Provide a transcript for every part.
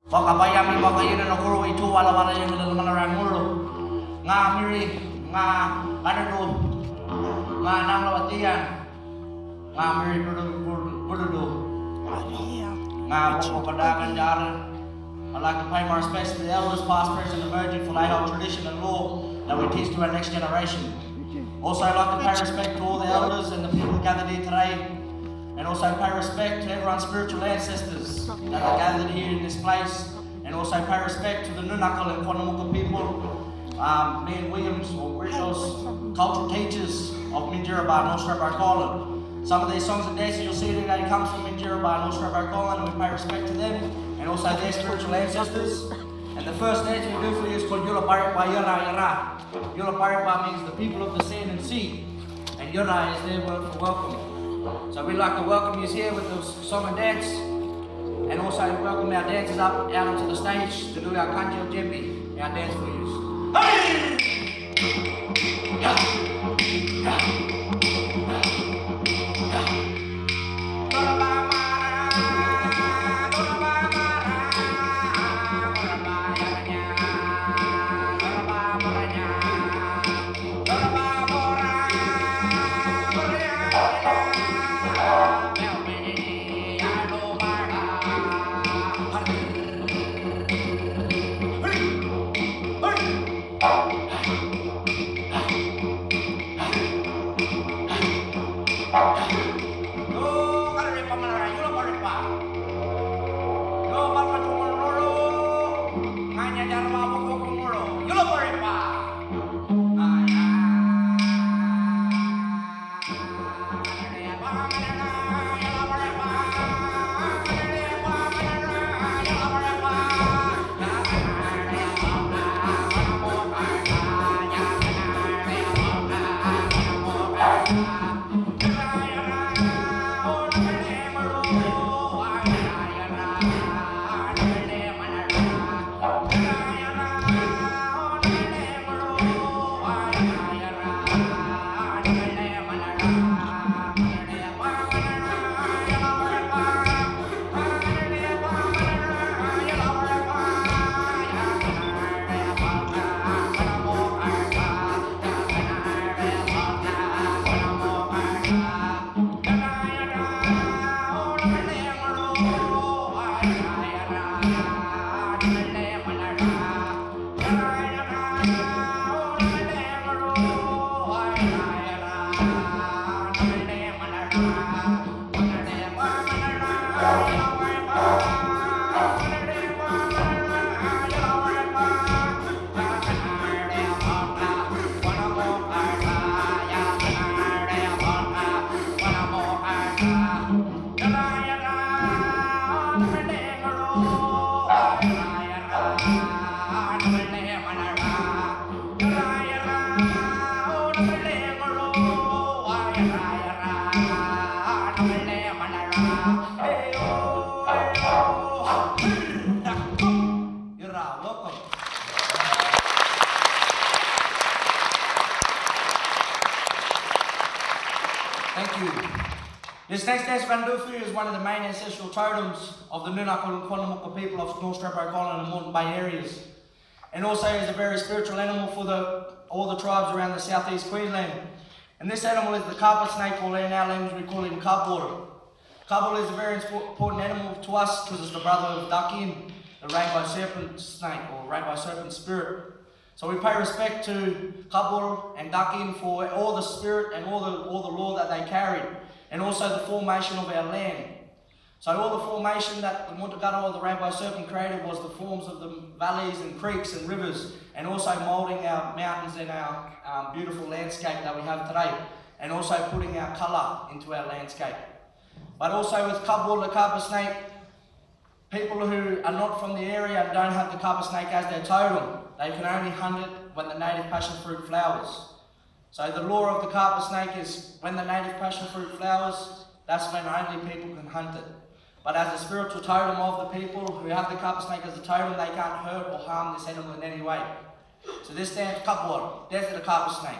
Wakabayami wakayinan ako ito wala yung nalamanan mulo. Nga miri, nga anado, nga nanglawatian, nga miri bududo, nga pupadagan jaran. I'd like to pay my respects to the elders, past, present, and emerging, for they hold tradition and law that we teach to our next generation. Also, I'd like to pay respect to all the elders and the people gathered here today, and also pay respect to everyone's spiritual ancestors that are gathered here in this place, and also pay respect to the Nunakal and Queensland people, me and Williams, or those cultural teachers of Minjerribah and North Stradbroke Island. Some of these songs and dances you'll see today comes from Minjerribah and North Stradbroke Island, and we pay respect to them, and also their spiritual ancestors. And the first dance we do for you is called Yuggera Tribe. Yuggera means the people of the sand and sea, and Yura is their word for welcome. So we'd like to welcome you here with the song and dance, and also welcome our dancers up out onto the stage to do our Kanji Jembi, our dance for you. Hey! Thank you. This next dance we're going to do for you is one of the main ancestral totems of the Nunakal and Queensland people of North Stradbroke Island and Moreton Bay areas. And also is a very spiritual animal for all the tribes around the southeast Queensland. And this animal is the carpet snake, or in our language we call him cardboarder. Cardboarder is a very important animal to us because it's the brother of Duckin, the rainbow serpent snake or rainbow serpent spirit. So we pay respect to cardboarder and Duckin for all the spirit and all the law that they carried, and also the formation of our land. So all the formation that the Yuggera or the rainbow serpent created was the forms of the valleys and creeks and rivers, and also moulding our mountains and our beautiful landscape that we have today, and also putting our colour into our landscape. But also with cardboarder, the carpet snake, people who are not from the area and don't have the carpet snake as their totem, they can only hunt it when the native passion fruit flowers. So the law of the carpet snake is when the native passion fruit flowers, that's when only people can hunt it. But as a spiritual totem of the people who have the carpet snake as a totem, they can't hurt or harm this animal in any way. So this dance, cupboard, dance of the carpet snake.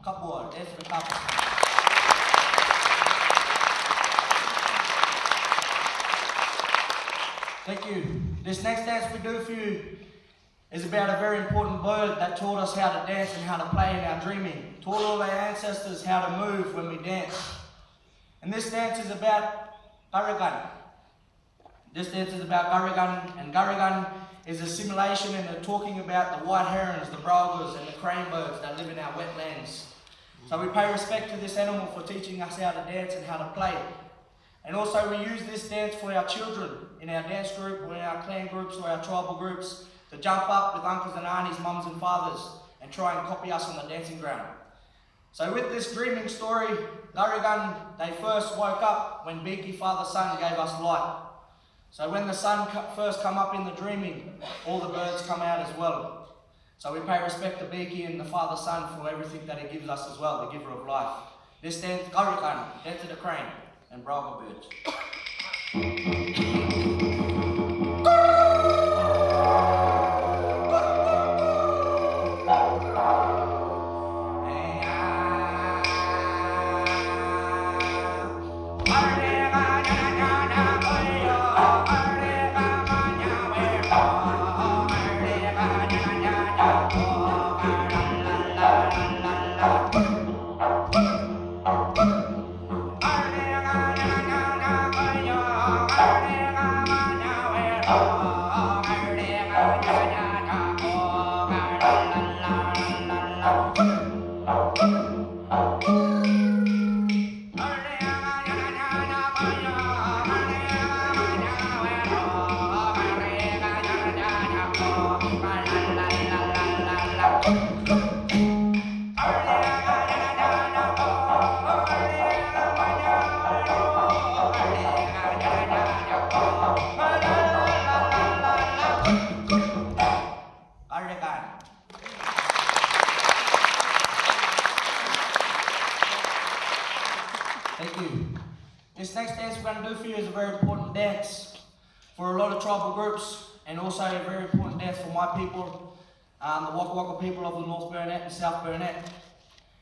Couple, there's the couple. Thank you. This next dance we do for you is about a very important bird that taught us how to dance and how to play in our dreaming. Taught all our ancestors how to move when we dance. And this dance is about Garigan. This dance is about Garigan, and Garigan is a simulation, and they're talking about the white herons, the brogers, and the crane birds that live in our wetlands. So we pay respect to this animal for teaching us how to dance and how to play. And also we use this dance for our children in our dance group, or in our clan groups, or our tribal groups, to jump up with uncles and aunties, mums and fathers, and try and copy us on the dancing ground. So with this dreaming story, Garigan, they first woke up when Beaky Father Sun gave us light. So when the sun first come up in the dreaming, all the birds come out as well. So we pay respect to Beaky and the Father Sun for everything that he gives us as well, the giver of life. This dance, Garigan, dance to the crane, and Braga birds. Thank you. This next dance we're going to do for you is a very important dance for a lot of tribal groups, and also a very important dance for my people, the Waka Waka people of the North Burnett and South Burnett,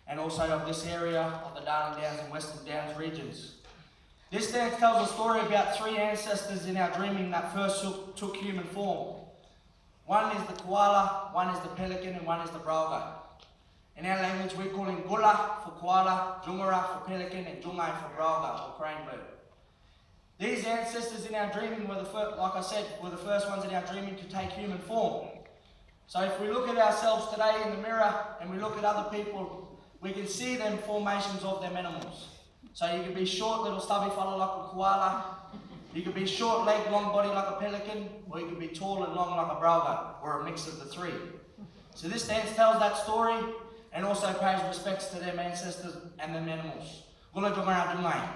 and also of this area of the Darling Downs and Western Downs regions. This dance tells a story about three ancestors in our dreaming that first took human form. One is the koala, one is the pelican, and one is the brauga. In our language, we call him Gula for koala, Yuggera for pelican, and Jungai for brauga, or crane bird. These ancestors in our dreaming were the first, like I said, were the first ones in our dreaming to take human form. So if we look at ourselves today in the mirror and we look at other people, we can see them formations of them animals. So you can be short, little stubby fella like a koala, you can be short leg, long body like a pelican, or you can be tall and long like a brauga, or a mix of the three. So this dance tells that story, and also pays respects to them ancestors and them animals. Gula Yuggera Tribe.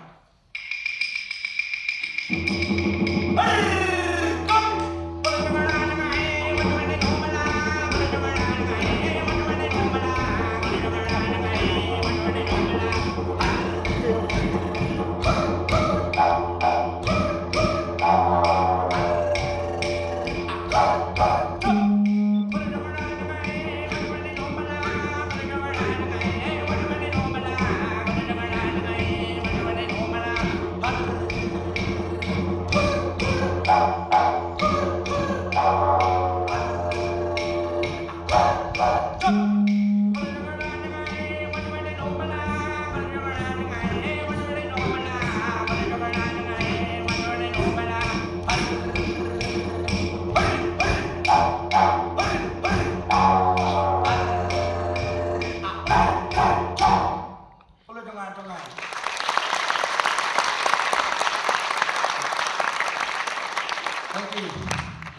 Thank you.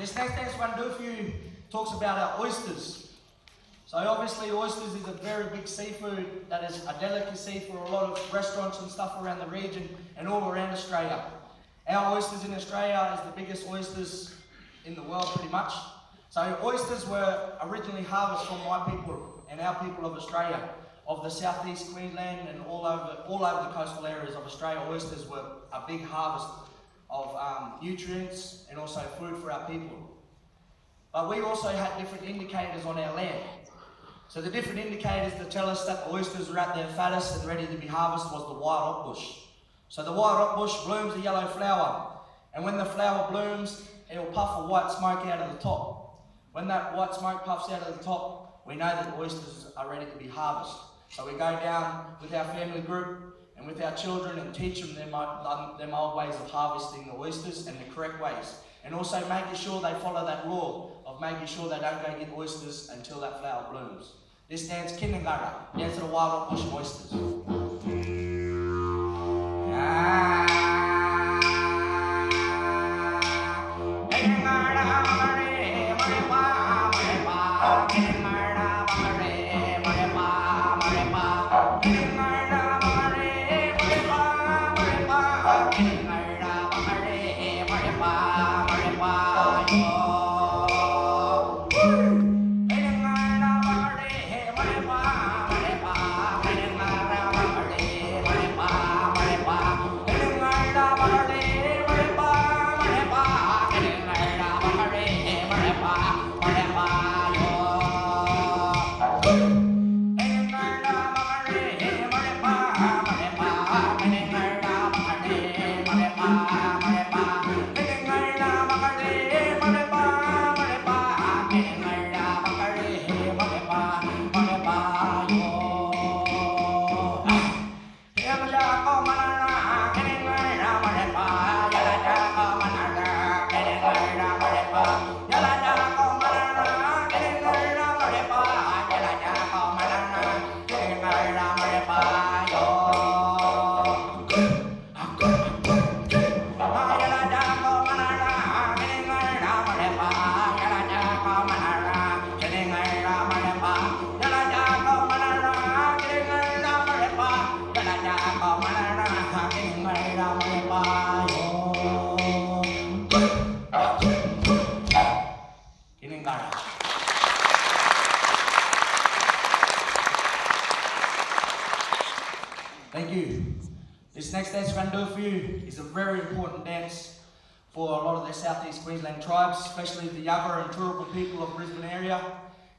This next dance we're going to do for you talks about our oysters. So obviously oysters is a very big seafood that is a delicacy for a lot of restaurants and stuff around the region and all around Australia. Our oysters in Australia is the biggest oysters in the world pretty much. So oysters were originally harvested from my people and our people of Australia, of the southeast Queensland and all over the coastal areas of Australia. Oysters were a big harvest nutrients and also food for our people. But we also had different indicators on our land. So the different indicators that tell us that the oysters are at their fattest and ready to be harvested was the wild hot bush. So the wild hot bush blooms a yellow flower, and when the flower blooms, it will puff a white smoke out of the top. When that white smoke puffs out of the top, we know that the oysters are ready to be harvested. So we go down with our family group and with our children and teach them them old ways of harvesting the oysters and the correct ways. And also making sure they follow that law of making sure they don't go get oysters until that flower blooms. This dance, Yuggera, dance of the wild bush oysters. Thank you. This next dance we're going to do for you is a very important dance for a lot of the southeast Queensland tribes, especially the Yuggera and Toowoomba people of the Brisbane area,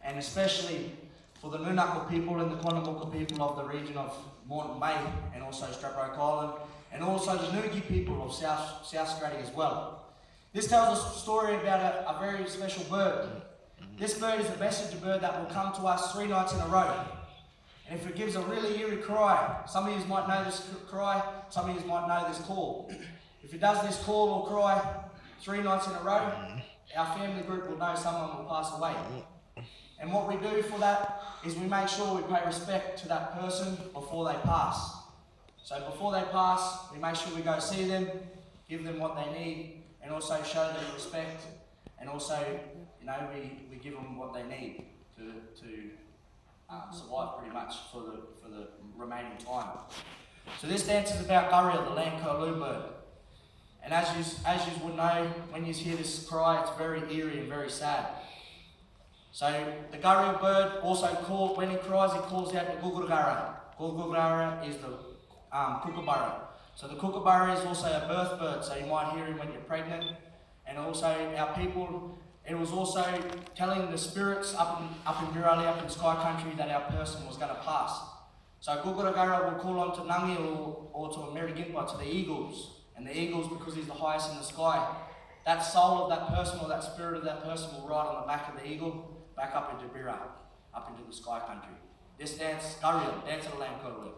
and especially for the Nunaka people and the Quandamooka people of the region of Moreton Bay and also Stradbroke Island, and also the Nugi people of South Australia as well. This tells us a story about a very special bird. This bird is a messenger bird that will come to us 3 nights in a row. And if it gives a really eerie cry, some of you might know this cry, some of you might know this call. If it does this call or cry 3 nights in a row, our family group will know someone will pass away. And what we do for that is we make sure we pay respect to that person before they pass. So before they pass, we make sure we go see them, give them what they need, and also show them respect, and also, we give them what they need to survive pretty much for the remaining time. So this dance is about Yuggera, the land curlew bird. And as you would know, when you hear this cry, it's very eerie and very sad. So the Yuggera bird also when he cries, he calls out the Yuggera. Yuggera is the kookaburra. So the kookaburra is also a birth bird, so you might hear him when you're pregnant. And also our people, it was also telling the spirits up in Birali, up in Sky Country, that our person was going to pass. So Yuggera will call on to Nangi or to Merigimpa, to the eagles. And the eagles, because he's the highest in the sky, that soul of that person or that spirit of that person will ride on the back of the eagle, back up into Bira, up into the Sky Country. This dance, Yuggera, dance of the land curlew.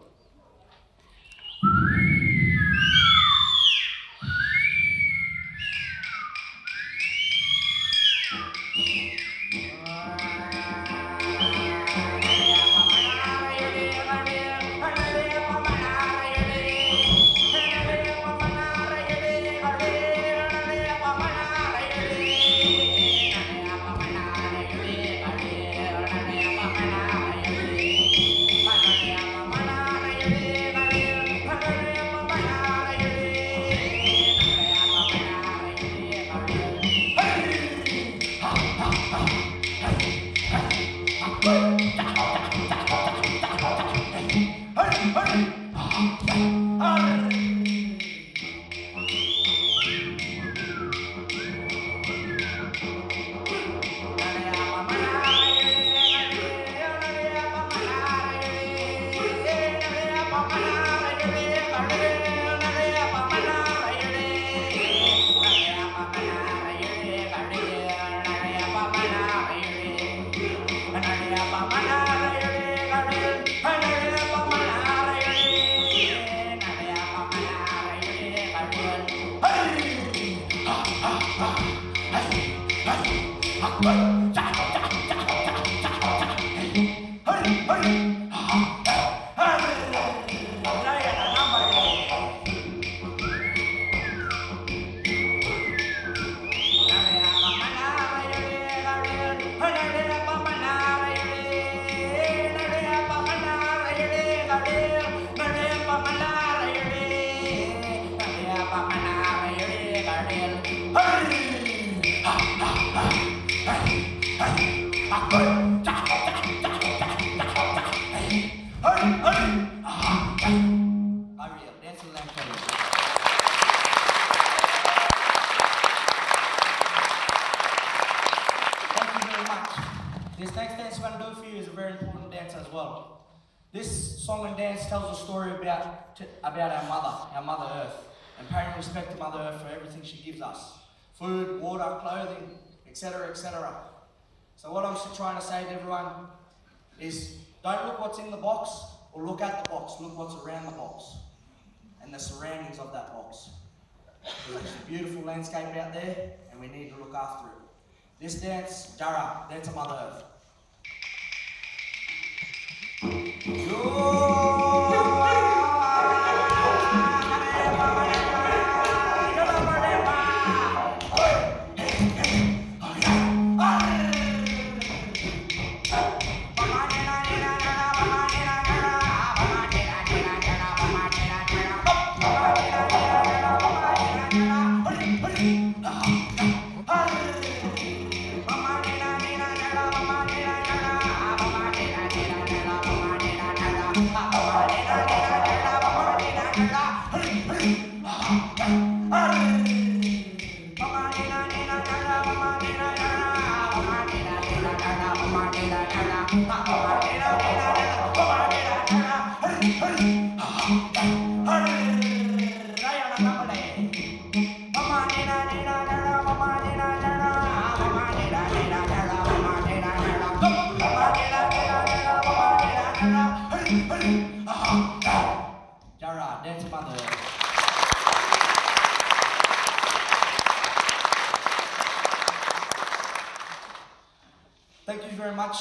This next dance I'm going to do for you is a very important dance as well. This song and dance tells a story about our Mother Earth, and paying respect to Mother Earth for everything she gives us. Food, water, clothing, etc., etc. So what I'm trying to say to everyone is, don't look what's in the box or look at the box, look what's around the box and the surroundings of that box. There's a beautiful landscape out there and we need to look after it. This dance, Yuggera, dance of Mother Earth. Yuggera, dance of Mother Earth. Thank you very much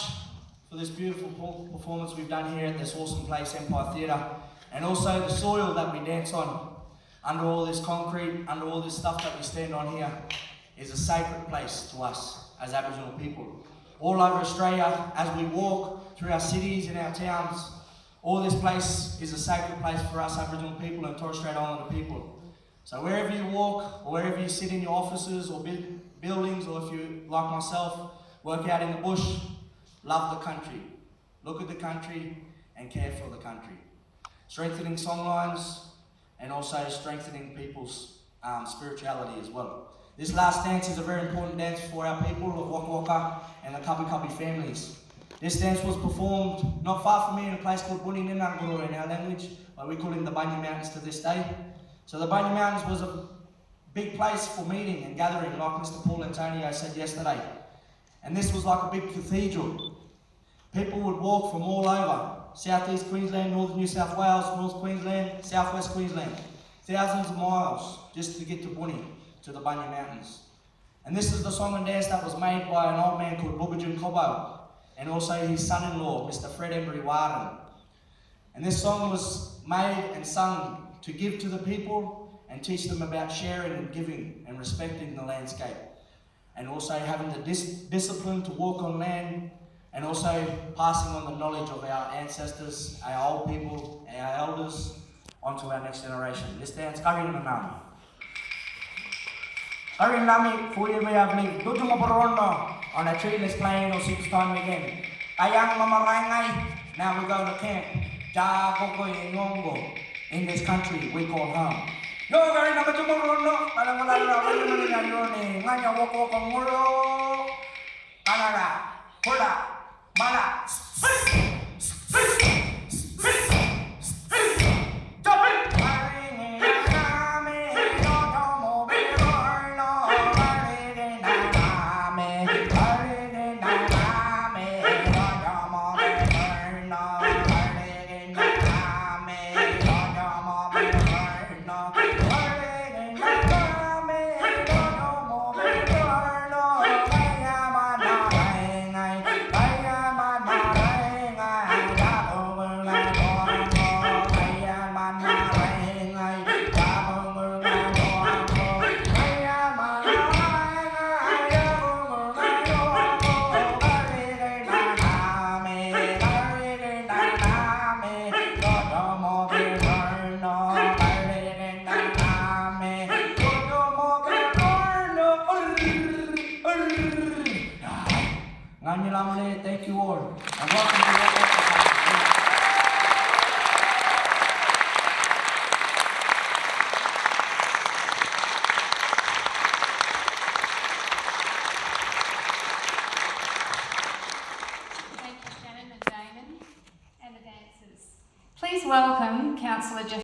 for this beautiful performance we've done here at this awesome place, Empire Theatre, and also the soil that we dance on. Under all this concrete, under all this stuff that we stand on here, is a sacred place to us as Aboriginal people. All over Australia, as we walk through our cities and our towns, all this place is a sacred place for us Aboriginal people and Torres Strait Islander people. So wherever you walk, or wherever you sit in your offices or buildings, or if you, like myself, work out in the bush, love the country, look at the country and care for the country. Strengthening songlines and also strengthening people's spirituality as well. This last dance is a very important dance for our people of Waka Waka and the Kabi Kabi families. This dance was performed not far from here in a place called Buninninanguru in our language, but we call it the Banyan Mountains to this day. So the Banyan Mountains was a big place for meeting and gathering, like Mr. Paul Antonio said yesterday. And this was like a big cathedral. People would walk from all over, southeast Queensland, northern New South Wales, North Queensland, southwest Queensland, thousands of miles just to get to Bunny, to the Banyan Mountains. And this is the song and dance that was made by an old man called Bubajun Cobbo, and also his son-in-law, Mr. Fred Embry Warden. And this song was made and sung to give to the people and teach them about sharing and giving and respecting the landscape, and also having the discipline to walk on land, and also passing on the knowledge of our ancestors, our old people, our elders, onto our next generation. This dance, Karinanami. Karinanami, Fuyabli, Toowoomba on a treeless plain or 6 time again. Ayang Mamarangai, now we go to camp. Jagogo Yongo. In this country we call home. Yo, very number two, Mala. Ngani lamale, thank you all. And welcome to